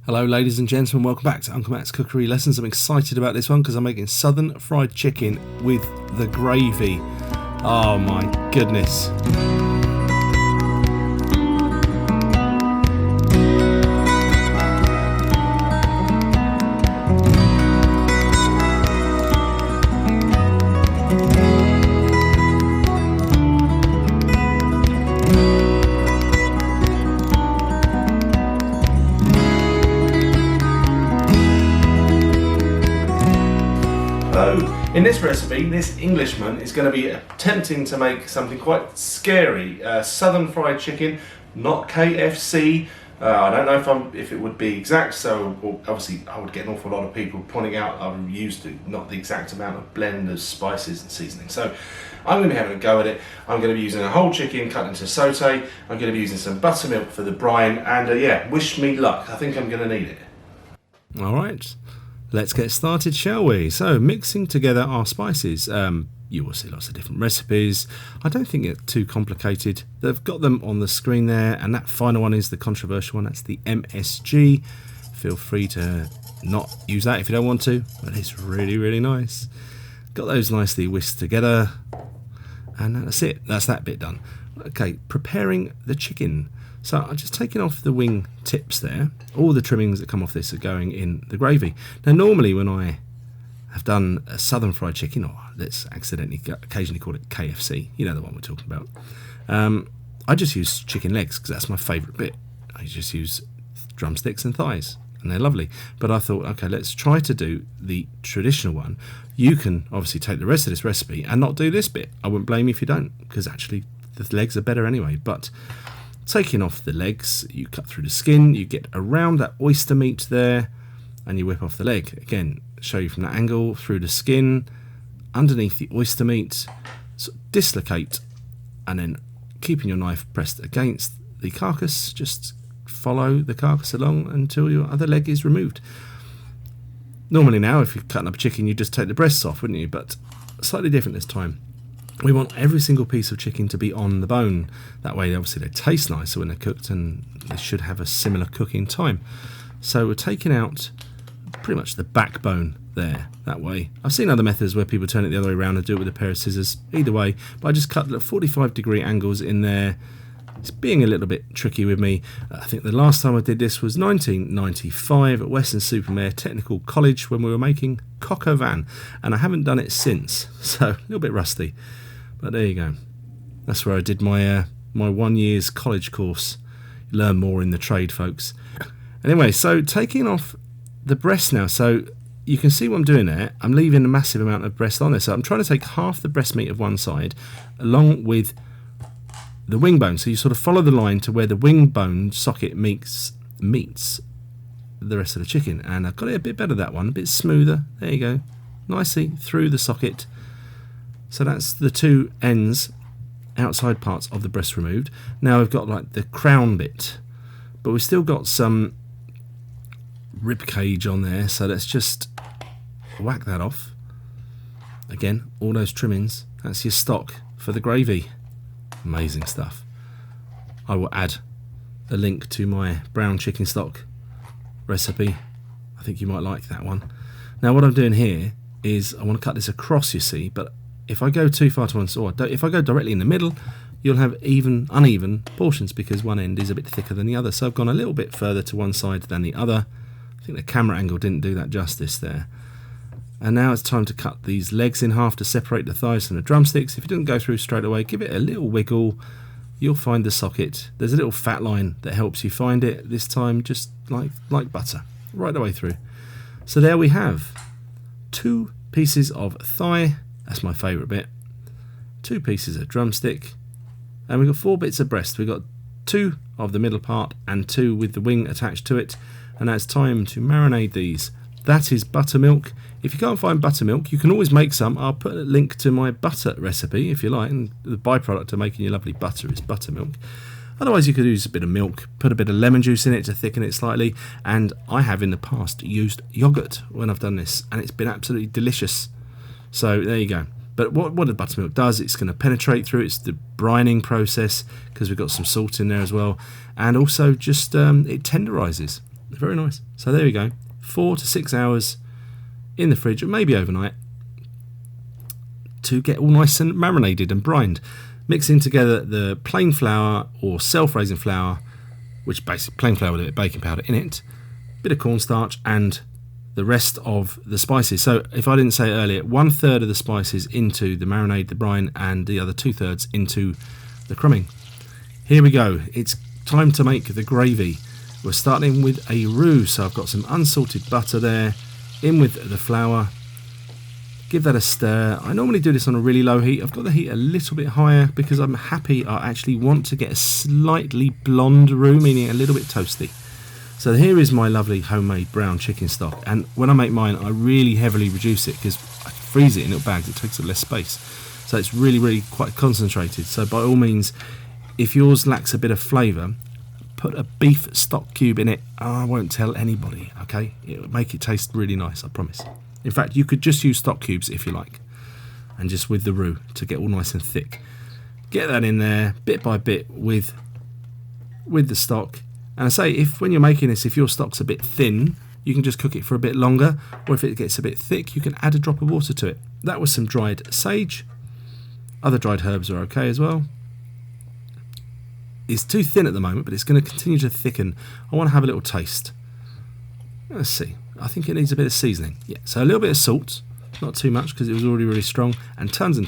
Hello ladies and gentlemen, welcome back to Uncle Matt's Cookery Lessons. I'm excited about this one because I'm making southern fried chicken with the gravy. Oh my goodness. In this recipe, this Englishman is going to be attempting to make something quite scary. Southern fried chicken, not KFC. I don't know if it would be exact, so obviously I would get an awful lot of people pointing out I've used not the exact amount of blend of spices and seasoning. So I'm going to be having a go at it. I'm going to be using a whole chicken cut into saute. I'm going to be using some buttermilk for the brine, and yeah, wish me luck. I think I'm going to need it. Alright. Let's get started, shall we? So, mixing together our spices. You will see lots of different recipes. I don't think it's too complicated. They've got them on the screen there, and that final one is the controversial one. That's the MSG. Feel free to not use that if you don't want to, but it's really, really nice. Got those nicely whisked together, and that's it. That's that bit done. Okay, preparing the chicken. So I'm just taking off the wing tips there. All the trimmings that come off this are going in the gravy. Now normally when I have done a southern fried chicken, or let's occasionally call it KFC, you know the one we're talking about, I just use chicken legs because that's my favourite bit. I just use drumsticks and thighs and they're lovely. But I thought, okay, let's try to do the traditional one. You can obviously take the rest of this recipe and not do this bit. I wouldn't blame you if you don't, because actually the legs are better anyway. But taking off the legs, you cut through the skin, you get around that oyster meat there, and you whip off the leg. Again, show you from that angle, through the skin, underneath the oyster meat, sort of dislocate, and then keeping your knife pressed against the carcass, just follow the carcass along until your other leg is removed. Normally now, if you're cutting up a chicken, you just take the breasts off, wouldn't you? But slightly different this time. We want every single piece of chicken to be on the bone. That way, obviously, they taste nicer when they're cooked, and they should have a similar cooking time. So we're taking out pretty much the backbone there, that way. I've seen other methods where people turn it the other way around and do it with a pair of scissors. Either way, but I just cut at 45-degree angles in there. It's being a little bit tricky with me. I think the last time I did this was 1995 at Weston-super-Mare Technical College when we were making coq au vin, and I haven't done it since, so a little bit rusty. But there you go. That's where I did my 1 year's college course. You learn more in the trade, folks. Anyway, so taking off the breast now. So you can see what I'm doing there. I'm leaving a massive amount of breast on there. So I'm trying to take half the breast meat of one side along with the wing bone. So you sort of follow the line to where the wing bone socket meets the rest of the chicken. And I've got it a bit better, that one. A bit smoother. There you go. Nicely through the socket. So that's the two ends, outside parts of the breast removed. Now we've got like the crown bit, but we've still got some rib cage on there. So let's just whack that off. Again, all those trimmings. That's your stock for the gravy. Amazing stuff. I will add a link to my brown chicken stock recipe. I think you might like that one. Now what I'm doing here is I want to cut this across, you see, but if I go too far to one side, if I go directly in the middle, you'll have uneven portions because one end is a bit thicker than the other. So I've gone a little bit further to one side than the other. I think the camera angle didn't do that justice there. And now it's time to cut these legs in half to separate the thighs from the drumsticks. If it doesn't go through straight away, give it a little wiggle. You'll find the socket. There's a little fat line that helps you find it. This time, just like butter, right the way through. So there we have 2 pieces of thigh. That's my favourite bit. 2 pieces of drumstick. And we've got 4 bits of breast. We've got 2 of the middle part and 2 with the wing attached to it. And now it's time to marinate these. That is buttermilk. If you can't find buttermilk, you can always make some. I'll put a link to my butter recipe if you like. And the byproduct of making your lovely butter is buttermilk. Otherwise, you could use a bit of milk, put a bit of lemon juice in it to thicken it slightly. And I have in the past used yogurt when I've done this, and it's been absolutely delicious. So there you go. But what the buttermilk does, it's going to penetrate through. It's the brining process because we've got some salt in there as well. And also just it tenderises. Very nice. So there we go. 4 to 6 hours in the fridge, or maybe overnight, to get all nice and marinated and brined. Mixing together the plain flour or self-raising flour, which basically plain flour with a bit of baking powder in it, bit of cornstarch, and the rest of the spices. So if I didn't say it earlier, 1/3 of the spices into the marinade, the brine, and the other 2/3 into the crumbing. Here we go. It's time to make the gravy. We're starting with a roux. So I've got some unsalted butter there, in with the flour. Give that a stir. I normally do this on a really low heat. I've got the heat a little bit higher because I'm happy. I actually want to get a slightly blonde roux, meaning a little bit toasty. So here is my lovely homemade brown chicken stock, and when I make mine I really heavily reduce it because I freeze it in little bags. It takes up less space, so it's really quite concentrated. So by all means, if yours lacks a bit of flavour, put a beef stock cube in it. I won't tell anybody, okay? It'll make it taste really nice, I promise. In fact, you could just use stock cubes if you like, and just with the roux to get all nice and thick. Get that in there bit by bit with the stock. And I say, if when you're making this, if your stock's a bit thin, you can just cook it for a bit longer, or if it gets a bit thick, you can add a drop of water to it. That was some dried sage. Other dried herbs are okay as well. It's too thin at the moment, but it's going to continue to thicken. I want to have a little taste. Let's see. I think it needs a bit of seasoning. Yeah, so a little bit of salt, not too much because it was already really strong, and tons of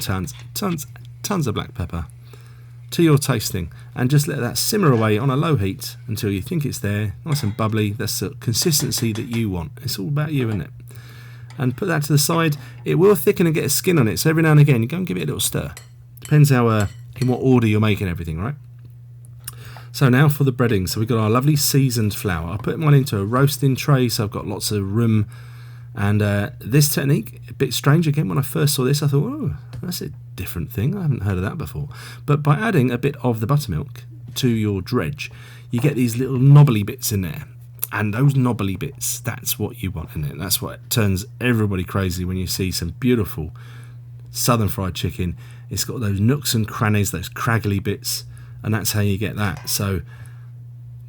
black pepper to your tasting, and just let that simmer away on a low heat until you think it's there, nice and bubbly. That's the consistency that you want. It's all about you, isn't it? And put that to the side. It will thicken and get a skin on it, so every now and again you go and give it a little stir. Depends how in what order you're making everything, right? So now for the breading. So we've got our lovely seasoned flour. I put mine into a roasting tray, so I've got lots of room. And this technique, a bit strange again. When I first saw this, I thought, oh, that's a different thing. I haven't heard of that before. But by adding a bit of the buttermilk to your dredge, you get these little knobbly bits in there. And those knobbly bits, that's what you want in it. That's what turns everybody crazy when you see some beautiful southern fried chicken. It's got those nooks and crannies, those craggly bits, and that's how you get that. So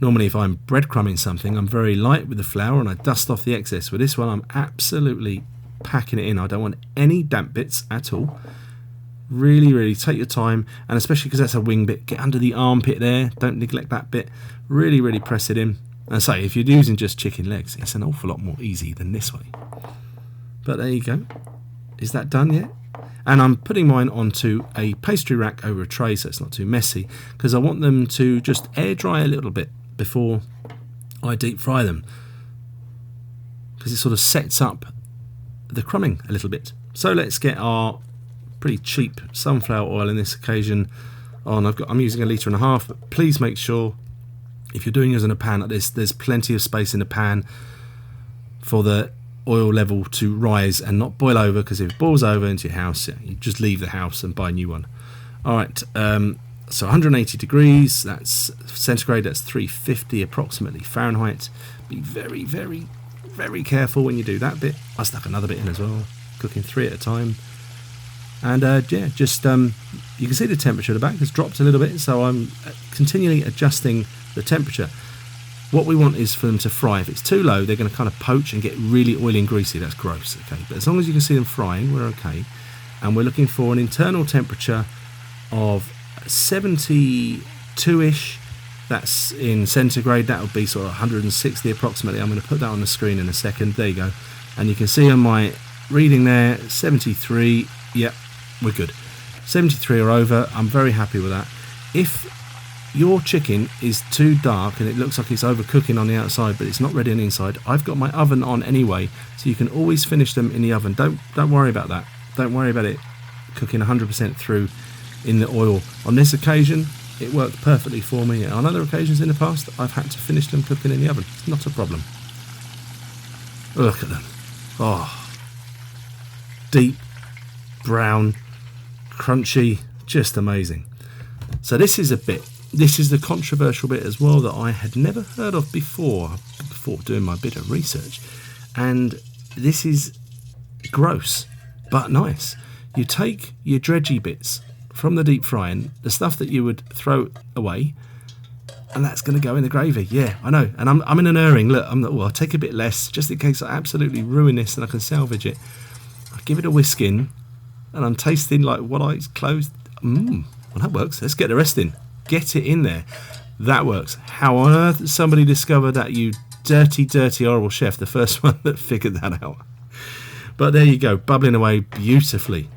normally if I'm breadcrumbing something, I'm very light with the flour and I dust off the excess. With this one, I'm absolutely packing it in. I don't want any damp bits at all. Really take your time, and especially because that's a wing bit, get under the armpit there. Don't neglect that bit. Really press it in. And say, if you're using just chicken legs, it's an awful lot more easy than this way. But there you go. Is that done yet? And I'm putting mine onto a pastry rack over a tray so it's not too messy, because I want them to just air dry a little bit before I deep fry them, because it sort of sets up the crumbing a little bit. So let's get our pretty cheap sunflower oil in this occasion on. I'm using 1.5 litres, but please make sure if you're doing yours in a pan like this, there's plenty of space in the pan for the oil level to rise and not boil over, because if it boils over into your house, you just leave the house and buy a new one. Alright, so 180 degrees, that's centigrade, that's 350 approximately Fahrenheit. Be very careful when you do that bit. I stuck another bit in as well, cooking 3 at a time. And yeah, just you can see the temperature at the back has dropped a little bit, so I'm continually adjusting the temperature. What we want is for them to fry. If it's too low, they're going to kind of poach and get really oily and greasy. That's gross, okay? But as long as you can see them frying, we're okay. And we're looking for an internal temperature of 72-ish. That's in centigrade. That would be sort of 160 approximately. I'm going to put that on the screen in a second. There you go. And you can see on my reading there, 73. Yep, we're good. 73 or over. I'm very happy with that. If your chicken is too dark and it looks like it's overcooking on the outside but it's not ready on the inside, I've got my oven on anyway, so you can always finish them in the oven. Don't worry about that. Don't worry about it cooking 100% through in the oil. On this occasion, it worked perfectly for me. On other occasions in the past, I've had to finish them cooking in the oven. It's not a problem. Look at them. Oh, deep brown, crunchy, just amazing. So this is the controversial bit as well that I had never heard of before doing my bit of research. And this is gross, but nice. You take your dredgy bits from the deep frying, the stuff that you would throw away, And that's going to go in the gravy. Yeah, I know. And I'm in an erring. Look, I'll take a bit less just in case I absolutely ruin this and I can salvage it. I give it a whisk in, and I'm tasting like one eye's closed. Well, that works. Let's get the rest in. Get it in there. That works. How on earth somebody discovered that, you dirty, dirty, horrible chef? The first one that figured that out. But there you go, bubbling away beautifully.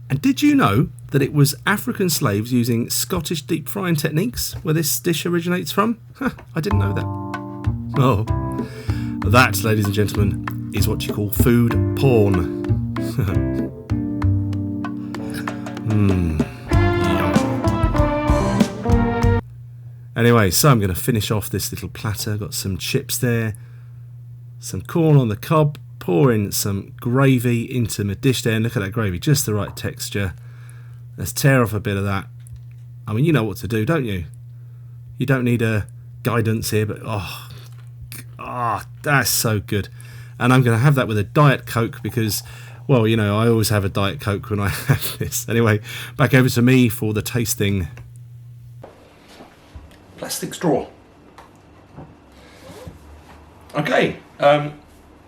And did you know that it was African slaves using Scottish deep frying techniques where this dish originates from? I didn't know that. Oh, that, ladies and gentlemen, is what you call food porn. Anyway, so I'm going to finish off this little platter. Got some chips there, some corn on the cob, pour in some gravy into my dish there, and look at that gravy, just the right texture. Let's tear off a bit of that. I mean, you know what to do, don't you? You don't need a guidance here, but that's so good. And I'm going to have that with a Diet Coke because, well, you know, I always have a Diet Coke when I have this. Anyway, back over to me for the tasting. Plastic straw. Okay,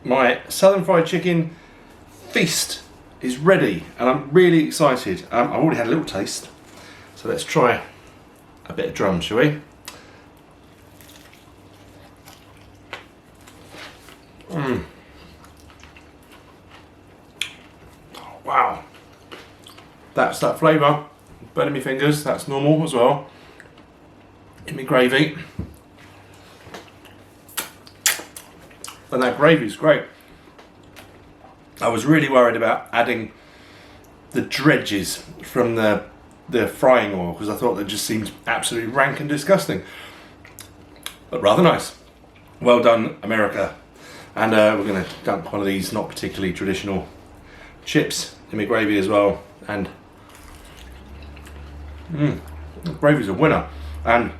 my southern fried chicken feast is ready, and I'm really excited. I've already had a little taste, so let's try a bit of drum, shall we? Oh, wow, that's that flavour. Burning my fingers, that's normal as well. In my gravy. And that gravy's great. I was really worried about adding the dredges from the frying oil because I thought that just seemed absolutely rank and disgusting. But rather nice. Well done, America. And we're going to dump one of these not particularly traditional chips in my gravy as well. And the gravy's a winner. And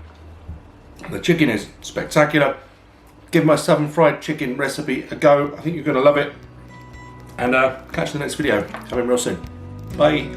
the chicken is spectacular. Give my southern fried chicken recipe a go. I think you're going to love it. And catch you in the next video. Coming real soon. Bye.